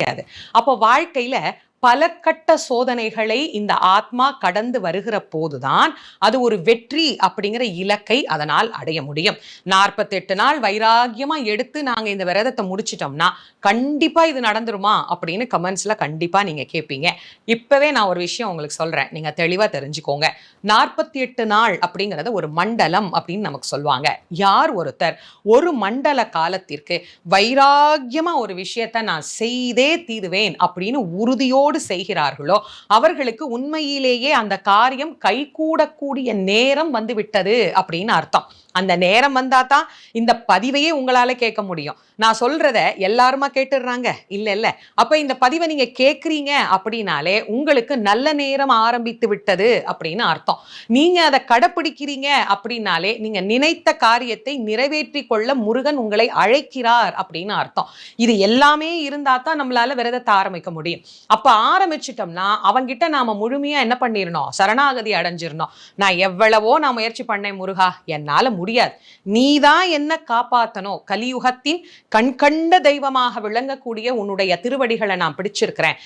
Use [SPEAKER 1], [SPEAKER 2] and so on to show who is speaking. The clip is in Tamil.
[SPEAKER 1] கிடைக்காது. அப்போ வாழ்க்கையில பல கட்ட சோதனைகளை இந்த ஆத்மா கடந்து வருகிற போதுதான் அது ஒரு வெற்றி அப்படிங்கிற இலக்கை அதனால் அடைய முடியும். 48 நாள் வைராகியமா எடுத்து நாங்க இந்த விரதத்தை முடிச்சிட்டோம்னா கண்டிப்பா இது நடந்துருமா அப்படின்னு கமெண்ட்ஸ்ல கண்டிப்பா நீங்க கேட்பீங்க. இப்பவே நான் ஒரு விஷயம் உங்களுக்கு சொல்றேன், நீங்க தெளிவா தெரிஞ்சுக்கோங்க. 48 நாள் அப்படிங்கறத ஒரு மண்டலம் அப்படின்னு நமக்கு சொல்லுவாங்க. யார் ஒருத்தர் ஒரு மண்டல காலத்திற்கு வைராகியமா ஒரு விஷயத்தை நான் செய்தே தீருவேன் அப்படின்னு உறுதியோடு செய்கிறார்களோ அவர்களுக்கு உண்மையிலேயே அந்த காரியம் கைகூடக்கூடிய நேரம் வந்து விட்டது அப்படின்னு அர்த்தம். அந்த நேரம் வந்தாதான் இந்த பதிவையே உங்களால கேட்க முடியும். நான் சொல்றத எல்லாருமா கேட்டுடுறாங்க இல்ல இல்ல. அப்ப இந்த பதிவை நீங்க கேட்கறீங்க அப்படின்னாலே உங்களுக்கு நல்ல நேரம் ஆரம்பித்து விட்டது அப்படின்னு அர்த்தம். நீங்க அதை கடைப்பிடிக்கிறீங்க அப்படின்னாலே நீங்க நினைத்த காரியத்தை நிறைவேற்றி கொள்ள முருகன் உங்களை அழைக்கிறார் அப்படின்னு அர்த்தம். இது எல்லாமே இருந்தா தான் நம்மளால விரதத்தை ஆரம்பிக்க முடியும். அப்ப ஆரம்பிச்சிட்டோம்னா அவங்கிட்ட நாம முழுமையா என்ன பண்ணிடணும், சரணாகதி அடைஞ்சிடணும். நான் எவ்வளவோ நான் முயற்சி பண்ணேன் முருகா, என்னால முடியாது, நீதான் என்ன காப்பாத்தணும், கலியுகத்தின் கண்கண்ட தெய்வமாக விளங்கக்கூடிய உன்னுடைய திருவடிகளை நான் பிடிச்சிருக்கிறேன்,